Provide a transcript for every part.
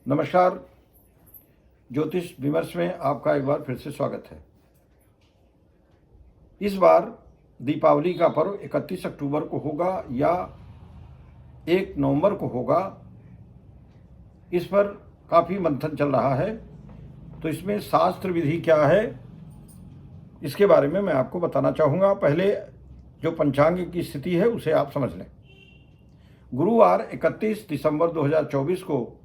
नमस्कार। ज्योतिष विमर्श में आपका एक बार फिर से स्वागत है। इस बार दीपावली का पर्व 31 अक्टूबर को होगा या 1 नवंबर को होगा, इस पर काफ़ी मंथन चल रहा है। तो इसमें शास्त्र विधि क्या है, इसके बारे में मैं आपको बताना चाहूँगा। पहले जो पंचांग की स्थिति है उसे आप समझ लें। गुरुवार 31 दिसंबर 2024 को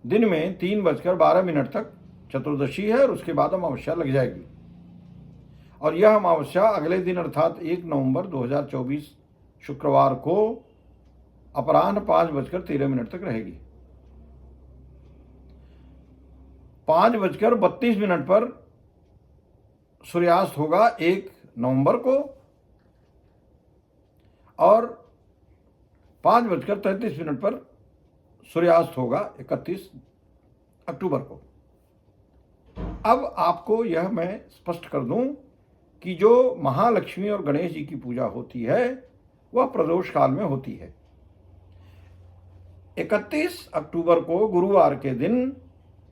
दिन में 3:12 तक चतुर्दशी है और उसके बाद अमावस्या लग जाएगी। और यह अमावस्या अगले दिन अर्थात 1 नवंबर 2024 शुक्रवार को अपराह्न 5:13 तक रहेगी। 5:32 पर सूर्यास्त होगा 1 नवंबर को और 5:33 पर सूर्यास्त होगा 31 अक्टूबर को। अब आपको यह मैं स्पष्ट कर दूं कि जो महालक्ष्मी और गणेश जी की पूजा होती है वह प्रदोष काल में होती है। 31 अक्टूबर को गुरुवार के दिन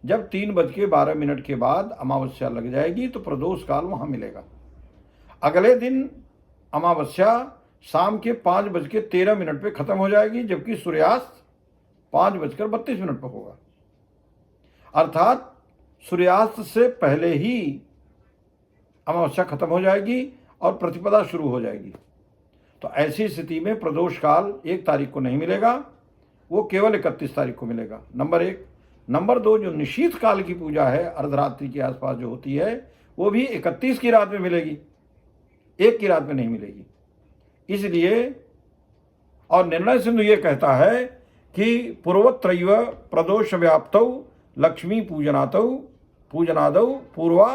जब 3:12 के बाद अमावस्या लग जाएगी तो प्रदोष काल वहां मिलेगा। अगले दिन अमावस्या शाम के 5:13 पे खत्म हो जाएगी, जबकि सूर्यास्त 5:32 पर होगा। अर्थात सूर्यास्त से पहले ही अमावस्या खत्म हो जाएगी और प्रतिपदा शुरू हो जाएगी। तो ऐसी स्थिति में प्रदोष काल 1 तारीख को नहीं मिलेगा, वो केवल 31 तारीख को मिलेगा। नंबर 1। नंबर 2, जो निशीथ काल की पूजा है अर्धरात्रि के आसपास जो होती है वो भी 31 की रात में मिलेगी, 1 की रात में नहीं मिलेगी। इसलिए और निर्णय सिंधु ये कहता है कि पूर्वत्रैव प्रदोष व्याप्तौ लक्ष्मी पूजनादौ पूर्वा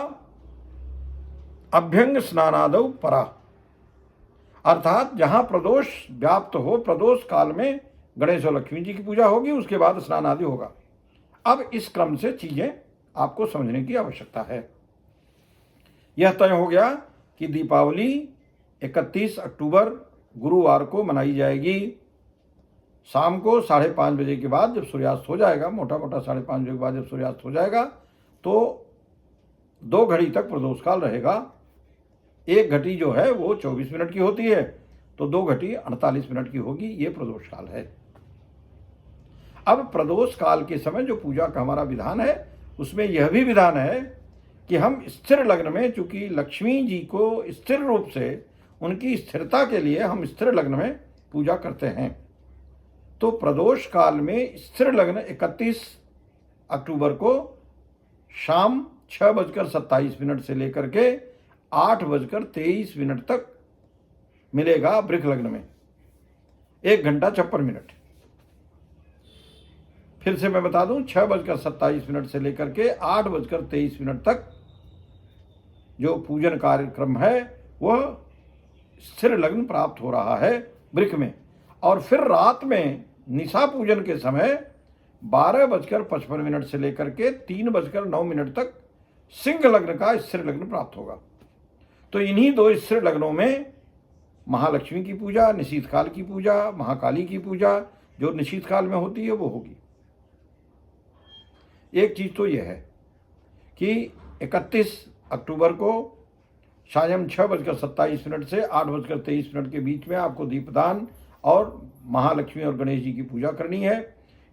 अभ्यंग स्नानादौ परा। अर्थात जहां प्रदोष व्याप्त हो, प्रदोष काल में गणेश और लक्ष्मी जी की पूजा होगी, उसके बाद स्नान आदि होगा। अब इस क्रम से चीजें आपको समझने की आवश्यकता है। यह तय हो गया कि दीपावली 31 अक्टूबर गुरुवार को मनाई जाएगी। शाम को 5:30 बजे के बाद जब सूर्यास्त हो जाएगा, मोटा 5:30 बजे के बाद जब सूर्यास्त हो जाएगा तो 2 घड़ी तक प्रदोष काल रहेगा। 1 घटी जो है वो 24 मिनट की होती है, तो 2 घटी 48 मिनट की होगी। ये प्रदोष काल है। अब प्रदोष काल के समय जो पूजा का हमारा विधान है उसमें यह भी विधान है कि हम स्थिर लग्न में, चूंकि लक्ष्मी जी को स्थिर रूप से उनकी स्थिरता के लिए हम स्थिर लग्न में पूजा करते हैं। तो प्रदोष काल में स्थिर लग्न 31 अक्टूबर को शाम 6:27 से लेकर के 8:23 तक मिलेगा वृष लग्न में, 1 घंटा 56 मिनट। फिर से मैं बता दूं, 6:27 से लेकर के 8:23 तक जो पूजन कार्यक्रम है वह स्थिर लग्न प्राप्त हो रहा है वृष में। और फिर रात में निशा पूजन के समय 12:55 से लेकर के 3:09 तक सिंह लग्न का स्थिर लग्न प्राप्त होगा। तो इन्हीं 2 स्थिर लग्नों में महालक्ष्मी की पूजा, निशीथ काल की पूजा, महाकाली की पूजा जो निशीथ काल में होती है वो होगी। एक चीज तो यह है कि 31 अक्टूबर को सायं 6:27 से 8:23 के बीच में आपको दीपदान और महालक्ष्मी और गणेश जी की पूजा करनी है।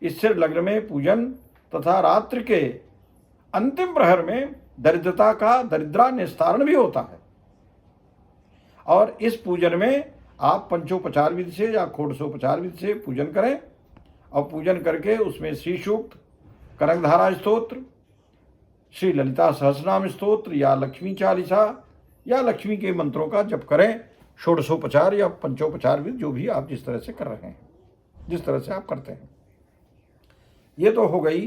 स्थिर लग्न में पूजन तथा रात्रि के अंतिम प्रहर में दरिद्रता का दरिद्रा निस्तारण भी होता है। और इस पूजन में आप पंचोपचार विधि से या षोडशोपचार विधि से पूजन करें और पूजन करके उसमें श्री सूक्त, करंगधारा स्तोत्र, श्री ललिता सहस्रनाम स्तोत्र या लक्ष्मी चालीसा या लक्ष्मी के मंत्रों का जप करें। षोडशोपचार या पंचोपचार विधि जो भी आप जिस तरह से कर रहे हैं, जिस तरह से आप करते हैं। ये तो हो गई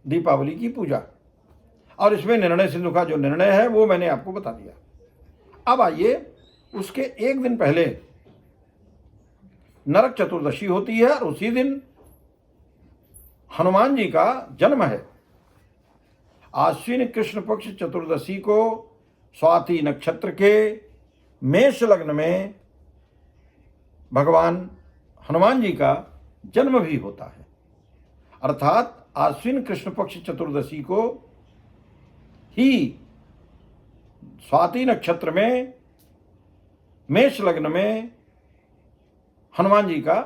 दीपावली की पूजा। और इसमें निर्णय सिंधु का जो निर्णय है वो मैंने आपको बता दिया। अब आइए, उसके 1 दिन पहले नरक चतुर्दशी होती है और उसी दिन हनुमान जी का जन्म है। आश्विन कृष्ण पक्ष चतुर्दशी को स्वाति नक्षत्र के मेष लग्न में भगवान हनुमान जी का जन्म भी होता है। अर्थात आश्विन कृष्ण पक्ष चतुर्दशी को ही स्वाति नक्षत्र में मेष लग्न में हनुमान जी का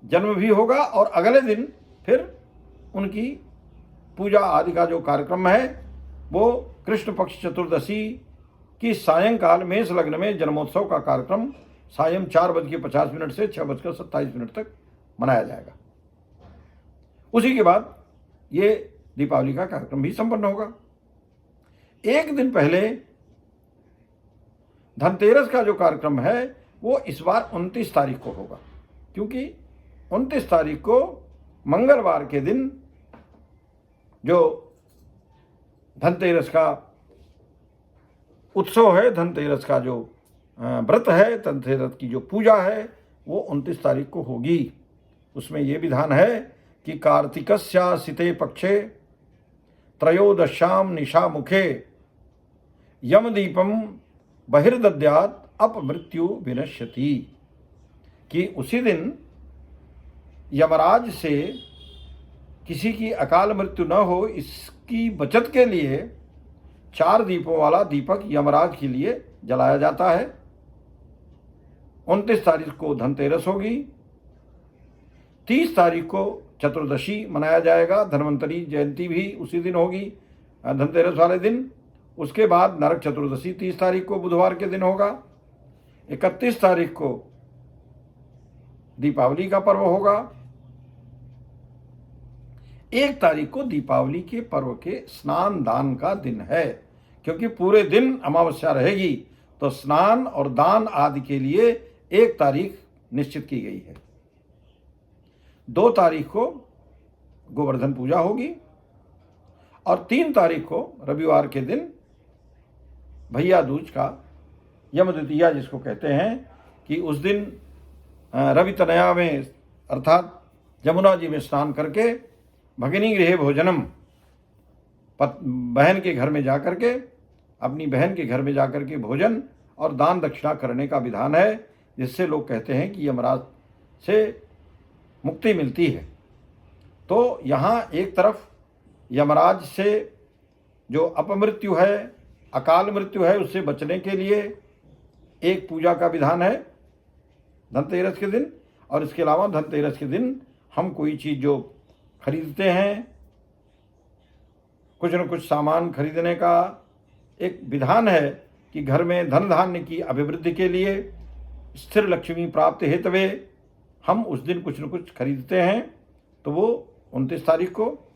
जन्म भी होगा और अगले दिन फिर उनकी पूजा आदि का जो कार्यक्रम है वो कृष्ण पक्ष चतुर्दशी की सायंकाल मेष लग्न में जन्मोत्सव का कार्यक्रम सायं 4:50 से 6:27 तक मनाया जाएगा। उसी के बाद ये दीपावली का कार्यक्रम भी संपन्न होगा। एक दिन पहले धनतेरस का जो कार्यक्रम है वो इस बार 29 तारीख को होगा, क्योंकि 29 तारीख को मंगलवार के दिन जो धनतेरस का उत्सव है, धनतेरस का जो व्रत है, धनतेरस की जो पूजा है वो 29 तारीख को होगी। उसमें ये विधान है कि कार्तिकस्यासिते पक्षे त्रयोदश्याम निशा मुखे यमदीपम बहिर्दद्यात् अपमृत्यु विनश्यति, कि उसी दिन यमराज से किसी की अकाल मृत्यु न हो इसकी बचत के लिए 4 दीपों वाला दीपक यमराज के लिए जलाया जाता है। 29 तारीख को धनतेरस होगी। 30 तारीख को चतुर्दशी मनाया जाएगा। धन्वंतरी जयंती भी उसी दिन होगी, धनतेरस वाले दिन। उसके बाद नरक चतुर्दशी 30 तारीख को बुधवार के दिन होगा। 31 तारीख को दीपावली का पर्व होगा। 1 तारीख को दीपावली के पर्व के स्नान दान का दिन है, क्योंकि पूरे दिन अमावस्या रहेगी तो स्नान और दान आदि के लिए 1 तारीख निश्चित की गई है। 2 तारीख को गोवर्धन पूजा होगी और 3 तारीख को रविवार के दिन भैया दूज का यम द्वितीया जिसको कहते हैं, कि उस दिन रवि तनया में अर्थात जमुना जी में स्नान करके भगिनी गृहे भोजनम, बहन के घर में जाकर के, अपनी बहन के घर में जाकर के भोजन और दान दक्षिणा करने का विधान है, जिससे लोग कहते हैं कि यमराज से मुक्ति मिलती है। तो यहाँ एक तरफ यमराज से जो अपमृत्यु है, अकाल मृत्यु है, उससे बचने के लिए एक पूजा का विधान है धनतेरस के दिन, और इसके अलावा धनतेरस के दिन हम कोई चीज़ जो खरीदते हैं, कुछ न कुछ सामान खरीदने का एक विधान है कि घर में धन धान्य की अभिवृद्धि के लिए, स्थिर लक्ष्मी प्राप्त हेतवे हम उस दिन कुछ न कुछ खरीदते हैं। तो वो 29 तारीख को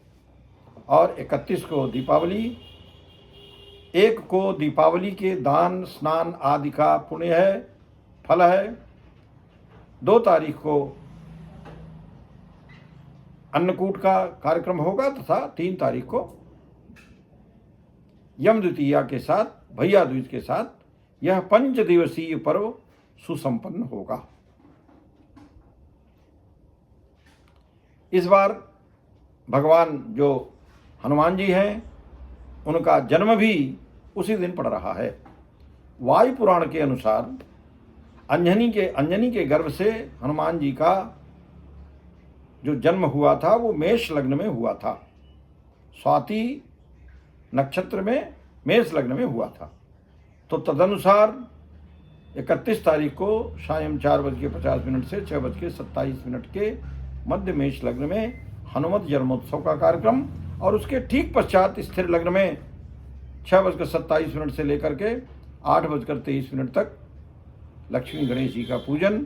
और 31 को दीपावली, 1 को दीपावली के दान स्नान आदि का पुण्य है, फल है। 2 तारीख को अन्नकूट का कार्यक्रम होगा तथा 3 तारीख को यम द्वितीया के साथ, भैया दूज के साथ यह 5 दिवसीय पर्व सुसंपन्न होगा। इस बार भगवान जो हनुमान जी हैं उनका जन्म भी उसी दिन पड़ रहा है। वायु पुराण के अनुसार अंजनी के गर्भ से हनुमान जी का जो जन्म हुआ था वो मेष लग्न में हुआ था, स्वाति नक्षत्र में मेष लग्न में हुआ था। तो तदनुसार 31 तारीख को सायं 4:50 से 6:27 के मध्य मेष लग्न में हनुमत जन्मोत्सव का कार्यक्रम, और उसके ठीक पश्चात स्थिर लग्न में 6:27 से लेकर के 8:23 तक लक्ष्मी गणेश जी का पूजन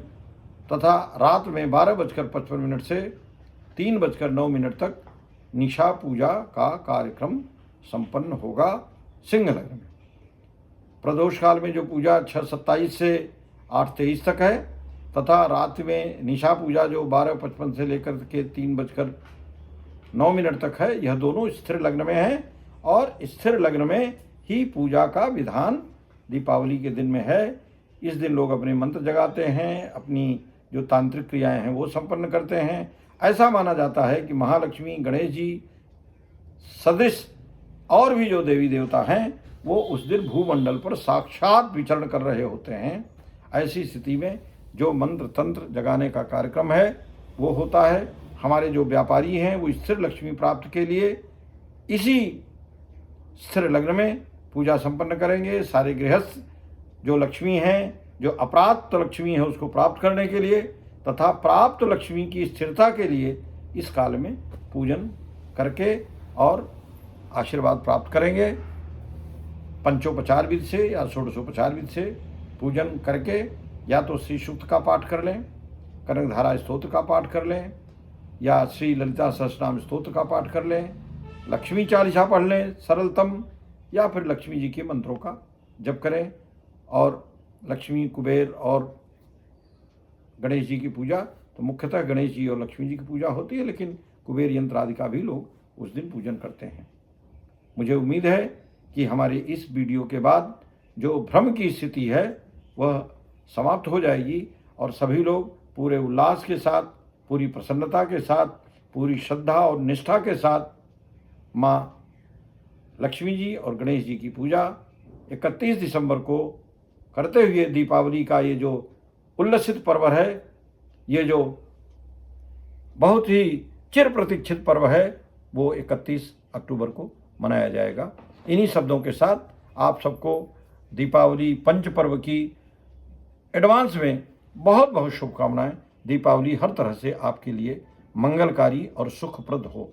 तथा रात में 12:55 से 3:09 तक निशा पूजा का कार्यक्रम संपन्न होगा सिंह लग्न में। प्रदोष काल में जो पूजा 6:27 से 8:23 तक है तथा रात में निशा पूजा जो 12:55 से लेकर के 3:09 तक है, यह दोनों स्थिर लग्न में है, और स्थिर लग्न में ही पूजा का विधान दीपावली के दिन में है। इस दिन लोग अपने मंत्र जगाते हैं, अपनी जो तांत्रिक क्रियाएं हैं वो संपन्न करते हैं। ऐसा माना जाता है कि महालक्ष्मी, गणेश जी सदृश और भी जो देवी देवता हैं वो उस दिन भूमंडल पर साक्षात विचरण कर रहे होते हैं। ऐसी स्थिति में जो मंत्र तंत्र जगाने का कार्यक्रम है वो होता है। हमारे जो व्यापारी हैं वो स्थिर लक्ष्मी प्राप्ति के लिए इसी स्थिर लग्न में पूजा संपन्न करेंगे। सारे गृहस्थ जो लक्ष्मी हैं, जो अप्राप्त लक्ष्मी है, उसको प्राप्त करने के लिए तथा प्राप्त लक्ष्मी की स्थिरता के लिए इस काल में पूजन करके और आशीर्वाद प्राप्त करेंगे। पंचोपचार विधि से या षोडशोपचार विधि से पूजन करके या तो श्री सूक्त का पाठ कर लें, कनकधारा स्तोत्र का पाठ कर लें, या श्री ललिता सहस्रनाम स्तोत्र का पाठ कर लें, लक्ष्मी चालीसा पढ़ लें सरलतम, या फिर लक्ष्मी जी के मंत्रों का जप करें। और लक्ष्मी, कुबेर और गणेश जी की पूजा तो मुख्यतः गणेश जी और लक्ष्मी जी की पूजा होती है, लेकिन कुबेर यंत्र आदि का भी लोग उस दिन पूजन करते हैं। मुझे उम्मीद है कि हमारे इस वीडियो के बाद जो भ्रम की स्थिति है वह समाप्त हो जाएगी और सभी लोग पूरे उल्लास के साथ, पूरी प्रसन्नता के साथ, पूरी श्रद्धा और निष्ठा के साथ माँ लक्ष्मी जी और गणेश जी की पूजा 31 दिसंबर को करते हुए दीपावली का ये जो उल्लसित पर्व है, ये जो बहुत ही चिर प्रतीक्षित पर्व है, वो 31 अक्टूबर को मनाया जाएगा। इन्हीं शब्दों के साथ आप सबको दीपावली पंच पर्व की एडवांस में बहुत बहुत शुभकामनाएं। दीपावली हर तरह से आपके लिए मंगलकारी और सुखप्रद हो।